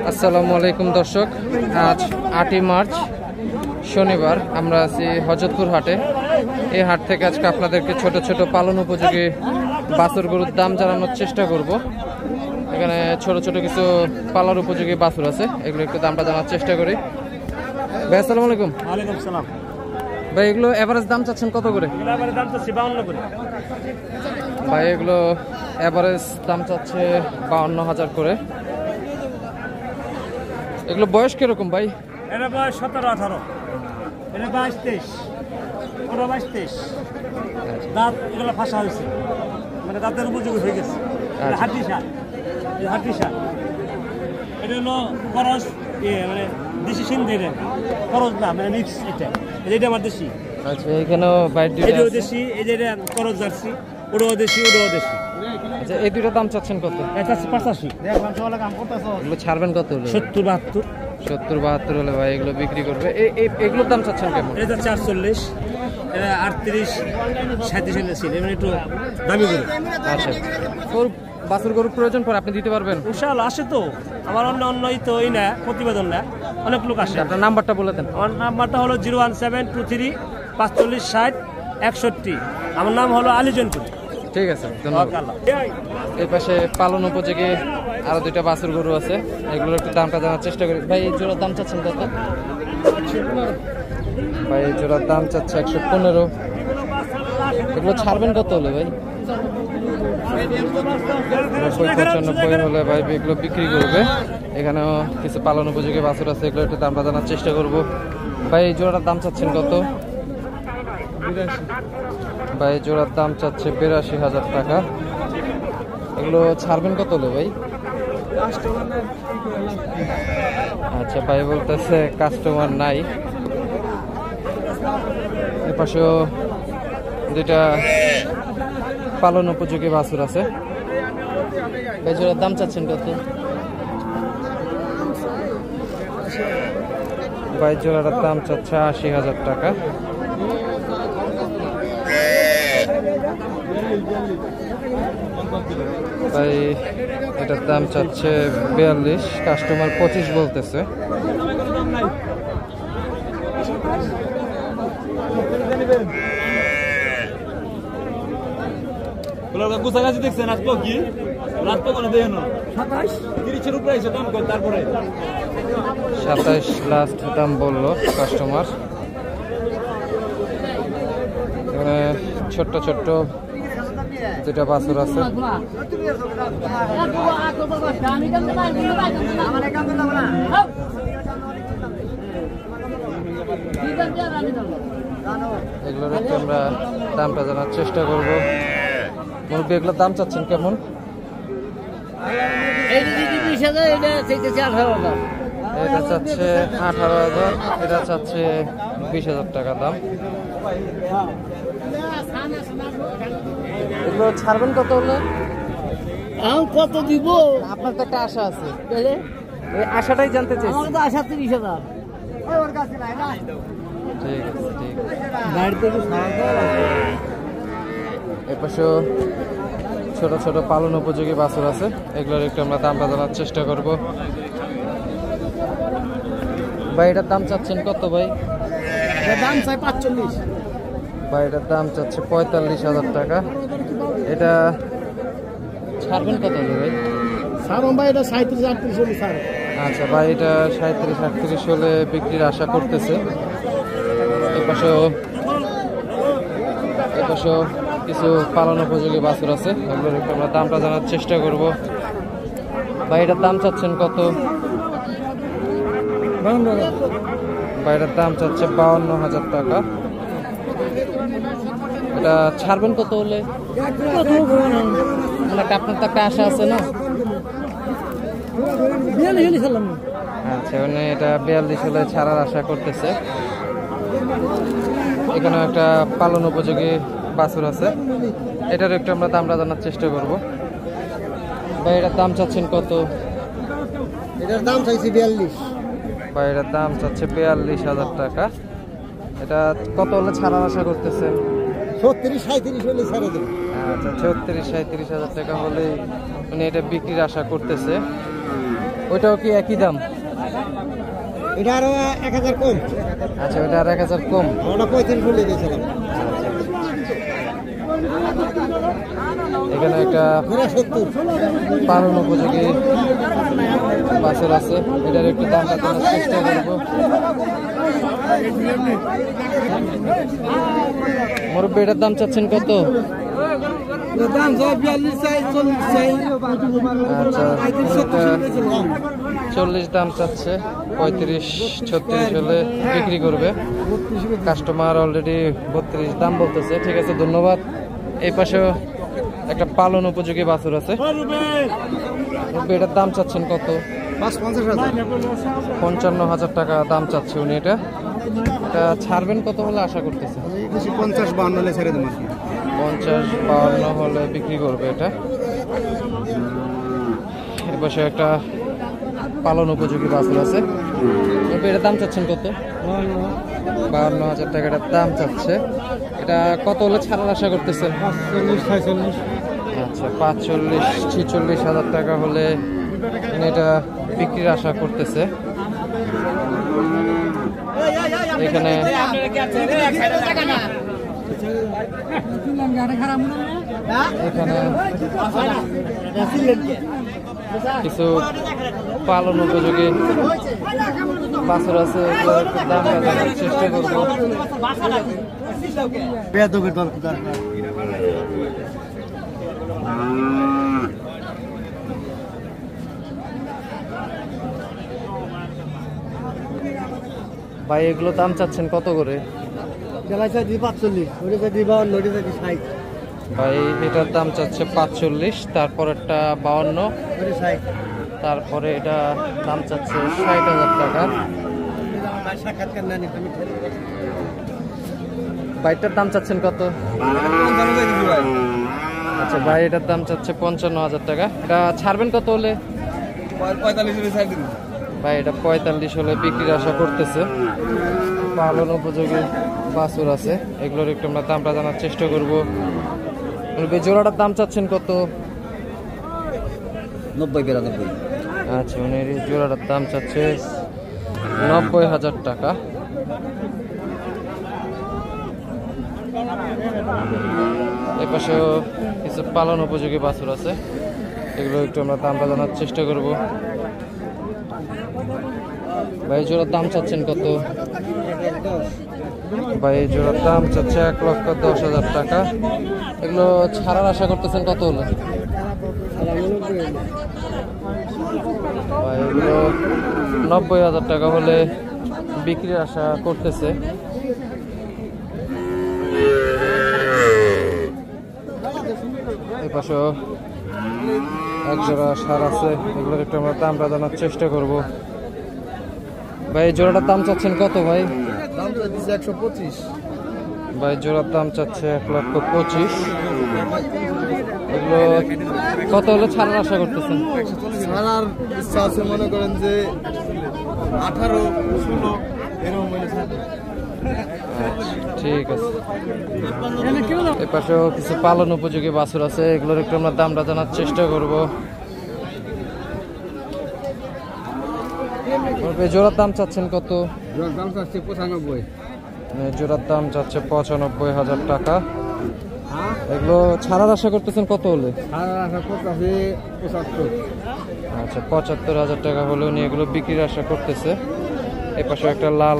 আসসালামু আলাইকুম দর্শক, আজ 8ই মার্চ শনিবার। আমরা আছি হযরতপুর হাটে। এই হাট থেকে আজকে আপনাদেরকে ছোট ছোট পালন উপযোগী বাছুর গরুর দাম জানানোর চেষ্টা করব। এখানে ছোট ছোট কিছু পালার উপযোগী বাছুর আছে, এগুলো একটু দামটা জানার চেষ্টা করি। ভাই আসসালামু আলাইকুম। ওয়ালাইকুম সালাম। ভাই এগুলো এভারেজ দাম চাচ্ছেন কত করে? এভারেজ দাম তো 52 করে। ভাই এগুলো এভারেজ দাম চাচ্ছে 52,000 করে। এগুলো বয়স কিরকম ভাই? এটা বয়স 17-18, এটা 22-23, ওটা 22-23। দাঁত এগুলো ফাঁসা হয়েছে, মানে দাঁতের উপযোগী হয়ে গেছে। এটা হাড্ডি সার, এই হাড্ডি সার। এটা হলো খরচ, মানে দেশি সিন্ধি, খরচ না, মানে মিক্স। এটা আমার দেশি। আচ্ছা, এখানেও বাইট এটাও দেশি, এই যে এটা খরচ জার্সি, ওটাও দেশি, ওটাও দেশি। আচ্ছা, এই দুটো দাম চাচ্ছেন কত? এটা 85। এগুলো ছাড়বেন কত হলে? 70-72। 70-72 হলে ভাই এগুলো বিক্রি করবে। এগুলোর দাম চাচ্ছেন কেমন? এটা 440, এটা 38-37 ছিল, মানে একটু দামি করে। আচ্ছা, বাছুর গরুর প্রয়োজন পড়ে আপনি দিতে পারবেন? ইনশাআল্লাহ আসে তো। আমার অন্যই তো এই না, প্রতিবেদন না, অনেক লোক আসে। আপনার নাম্বারটা বলে দেন। আমার নাম্বারটা হলো 01723456061। আমার নাম হলো আলী জনপুর। ঠিক আছে, ধন্যবাদ। এই পাশে পালন উপযোগী আরো দুইটা বাছুর গরু আছে, এগুলোর একটু দামটা জানার চেষ্টা করি। ভাই এই জোড়ার দাম চাচ্ছেন কত? ভাই এই জোড়ার দাম চাচ্ছে 115। এগুলো ছাড়বেন কত হলে ভাই? 90-95 হলে ভাই এগুলো বিক্রি করবে। এখানেও কিছু পালন উপযোগী বাছুর আছে, এগুলো একটু দামটা জানার চেষ্টা করব। ভাই এই জোড়ার দাম চাচ্ছেন কত? 82। ভাই জোড়ার দাম চাচ্ছে 82,000 টাকা। এগুলো ছাড়বেন কত হলে ভাই? আচ্ছা, ভাই বলতেছে কাস্টমার নাই। এর পাশেও দুইটা পালন উপযোগী বাছুর আছে। ভাই জোড়ার দাম চাচ্ছেন কত? ভাই জোড়ার দাম চাচ্ছে 80,000 টাকা। ভাই এটার দাম চাচ্ছে 42, কাস্টমার 25 বলতেছে। দেখছেন আসবো কি লাস্ট 27 লাস্ট দাম বললো কাস্টমার। এখানে ছোট্ট ছোট্ট দুটা বাছুর আছে। এগুলোর একটু আমরা দামটা জানার চেষ্টা করবো। মুরব্বী এগুলোর দাম চাচ্ছেন কেমন? এটা চাচ্ছে 18,000, এটা চাচ্ছে 20,000 টাকা দাম। এগুলো ছাড়বেন কত হলে? কত দিব? আপনার তো একটা আশা আছে, এই আশাটাই জানতে চাই। আমার তো আশা 30,000। ঠিক আছে, ঠিক আছে। গাড়িতে এপাশেও ছোট ছোট পালন উপযোগী বাছুর আছে, এগুলোর একটু আমরা দামটা জানার চেষ্টা করব। ভাই এটার দাম চাচ্ছেন কত ভাই? দাম চাই 45। ভাই এটার দাম চাচ্ছে 45,000 টাকা। এটা ছাড়বেন কত হলে ভাই? সারম ভাই এটা 37-38 হলে স্যার। আচ্ছা ভাই, এটা 37-38 হলে বিক্রির আশা করতেছে। এপাশেও কিছু পালন উপযোগী বাছুর আছে, এগুলোর একটু আমরা দামটা জানার চেষ্টা করব। ভাই এটার দাম চাচ্ছেন কত? ভাই এটার দাম চাচ্ছে 52,000 টাকা। এটা ছাড়বেন কত হলে? আপনার তো একটা আশা আছে না? আচ্ছা, মানে এটা 42 হলে ছাড়ার আশা করতেছে। এখানে একটা পালন উপযোগী বাছুর আছে, এটার একটু আমরা দামটা জানার চেষ্টা করব। ভাই এটার দাম চাচ্ছেন কত? এটার দাম চাইছি 42। ভাই এটার দাম চাচ্ছে 42,000 টাকা। এটা কত হলে ছাড়ার আশা করতেছেন? 36-37 হলে ছেড়ে দেব। আচ্ছা 36-37 টাকা হলে উনি এটা বিক্রির আশা করতেছে। ওইটাও কি একই দাম? এটা আরো 1000 কম। আচ্ছা ওটা আর 1000 কম। ওটা 35 বলে দিয়েছিলাম। এখানে একটা 70 পালন উপযোগী বাছুর আছে, এটার একটু দামটা জানার চেষ্টা করব। মুরব্বী এটার দাম চাচ্ছেন কত? দাম 42 চাই 40 চাই। আচ্ছা 40 দাম চাচ্ছে, 35-36 হলে বিক্রি করবে। কাস্টমার অলরেডি 32 দাম বলতেছে। ঠিক আছে, ধন্যবাদ। এই পাশেও একটা পালন উপযোগী বাছুর আছে, এটার দাম চাচ্ছেন কত? 55,000 টাকা দাম চাচ্ছে উনি। এটা ছাড়বেন কত হলে আশা করতেছে? 50-52 হলে ছেড়ে দেব। 50-52 হলে বিক্রি করবে এটা। এর পাশে একটা পালন উপযোগী বাছুর আছে, এটার দাম চাচ্ছেন কত? 52,000 টাকা এটার দাম চাচ্ছে। এটা কত হলে ছাড়ার আশা করতেছেন? 45-46। আচ্ছা 45-46,000 টাকা হলে এটা বিক্রির আশা করতেছে। এখানে কিছু পালন উপযোগী বাছুর আছে, দাম জানার চেষ্টা করবো। ভাই এগুলো দাম চাচ্ছেন কত করে? ভাই এটার দাম চাচ্ছে 45, তারপর একটা 52, তারপরে এটা দাম চাচ্ছে 60,000 টাকা। বাইটার দাম চাচ্ছেন কত? আচ্ছা ভাই এটার দাম চাচ্ছে 55,000 টাকা। এটা ছাড়বেন কত হলে? 45 ভাই এটা 45 হলে বিক্রির আশা করতেছে। পালন উপযোগী বাছুর আছে, এগুলোর একটু আমরা দামটা জানার চেষ্টা করবো। জোড়াটার দাম চাচ্ছেন কত? 90-92। আচ্ছা উনি জোড়াটার দাম চাচ্ছে 90,000 টাকা। এ পাশেও কিছু পালন উপযোগী বাছুর আছে, এগুলো একটু আমরা দামটা জানার চেষ্টা করব। ভাই জোড়ার দাম চাচ্ছেন কত? ভাই জোড়ার দাম চাচ্ছে 1,10,000 টাকা। এগুলো ছাড়ার আশা করতেছেন কত হলে? ভাই এগুলো 90,000 টাকা হলে বিক্রির আশা করতেছে। এই পাশেও এক জোড়া সার আছে, এগুলোর একটু আমরা দামটা জানার চেষ্টা করব। ভাই জোড়াটার দাম চাচ্ছেন কত? ভাই 125। ভাই জোড়ার দাম চাচ্ছে 1,25,000। এগুলো কত হলে ছাড়ার আশা করতেছেন? ছাড়ার ইচ্ছা আছে, মনে করেন যে 18-16 এরকম হলে ছাড়বে। ঠিক আছে। এ পাশেও কিছু পালন উপযোগী বাছুর আছে, এগুলোর একটু আমরা দামটা জানার চেষ্টা করব। জোড়ার দাম চাচ্ছেন কত? দাম চাচ্ছে 95। জোড়ার দাম চাচ্ছে 95,000 টাকা। এগুলো ছাড়ার আশা করতেছেন কত হলে? আচ্ছা 75,000 টাকা হলে উনি এগুলো বিক্রির আশা করতেছে। এপাশে একটা লাল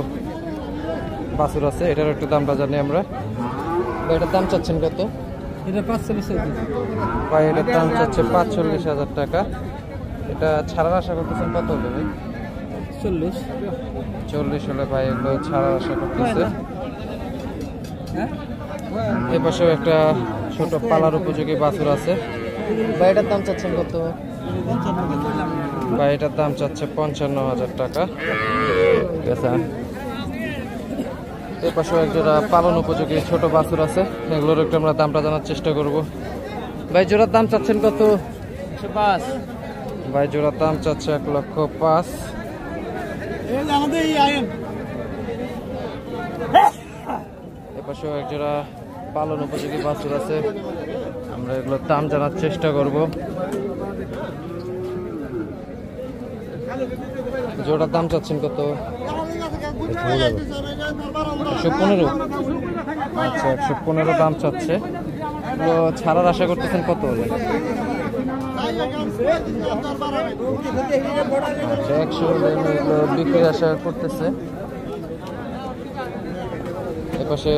বাছুর আছে, এটার একটু দামটা জানি আমরা। এটার দাম চাচ্ছেন কত? এটা 45। ভাই এটার দাম চাচ্ছে 45,000 টাকা। এটা ছাড়ার আশা করতেছেন কত হলে? ভাই 40 হলে ভাই এগুলো ছাড়ার আশা করতেছে। এ পাশেও একটা ছোট পালার উপযোগী বাছুর আছে, ভাই এটার দাম চাচ্ছেন কত? ভাই এটার দাম চাচ্ছে 55,000 টাকা। ঠিক আছে। এ পাশেও একজোড়া পালন উপযোগী ছোট বাছুর আছে, এগুলোর একটু আমরা দামটা জানার চেষ্টা করব। ভাই জোড়ার দাম চাচ্ছেন কত? 105। ভাই জোড়ার দাম চাচ্ছে 1,05,000। এপাশেও একজোড়া পালন উপযোগী বাছুর আছে, আমরা এগুলোর দাম জানার চেষ্টা করব। জোড়ার দাম চাচ্ছেন কত? 115। আচ্ছা, 115 দাম চাচ্ছে। এগুলো ছাড়ার আশা করতেছেন কত হলে? আচ্ছা, 100 হলে এগুলো বিক্রির আশা করতেছে। এপাশে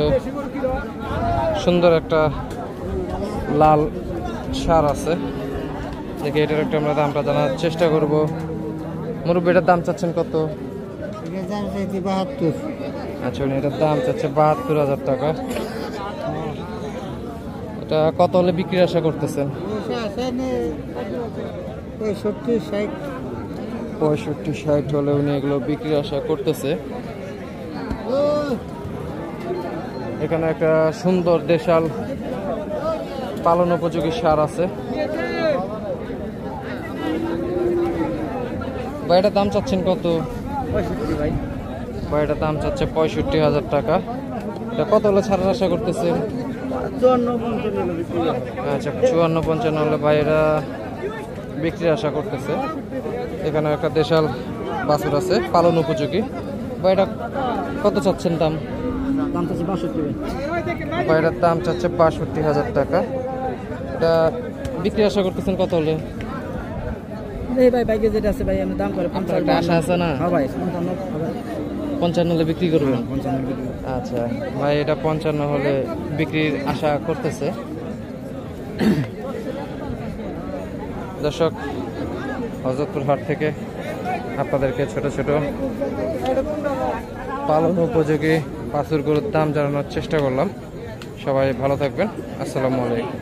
সুন্দর একটা লাল সার আছে, দেখে এটার একটা আমরা দামটা জানার চেষ্টা করব। মুরব্বী, এটার দাম চাচ্ছেন কত? 72। আচ্ছা, এটার দাম চাচ্ছে 72,000 টাকা। এটা কত হলে বিক্রির আশা করতেছেন? 65-60 হলে উনি এগুলো বিক্রির আশা করতেছে। এখানে একটা সুন্দর দেশাল পালন উপযোগী সার আছে। ভাই, এটার দাম চাচ্ছেন কত? 65 ভাই। ভাই, এটার দাম চাচ্ছে 65,000 টাকা। এটা কত হলে ছাড়ার আশা করতেছেন? 54-55 আচ্ছা, 54-55 হলে ভাই এরা বিক্রির আশা করতেছে। এখানে একটা দেশাল বাছুর আছে পালন উপযোগী। ভাই, এটা কত চাচ্ছেন দাম? দাম তো 62 ভাই। ভাই, এটার দাম চাচ্ছে 62,000 টাকা। এটা বিক্রি আশা করতেছেন কত হলে? এই ভাই বাইকে যেটা আছে ভাই আমি দাম করে আপনার একটা আশা আছে না? হ্যাঁ ভাই 55 হবে। 55 হলে বিক্রি করবেন? 55 আচ্ছা ভাই, এটা 55 হলে বিক্রির আশা করতেছে। দর্শক, হযরতপুর হাট থেকে আপনাদেরকে ছোট ছোট পালন উপযোগী বাছুর গরুর দাম জানানোর চেষ্টা করলাম। সবাই ভালো থাকবেন। আসসালামু আলাইকুম।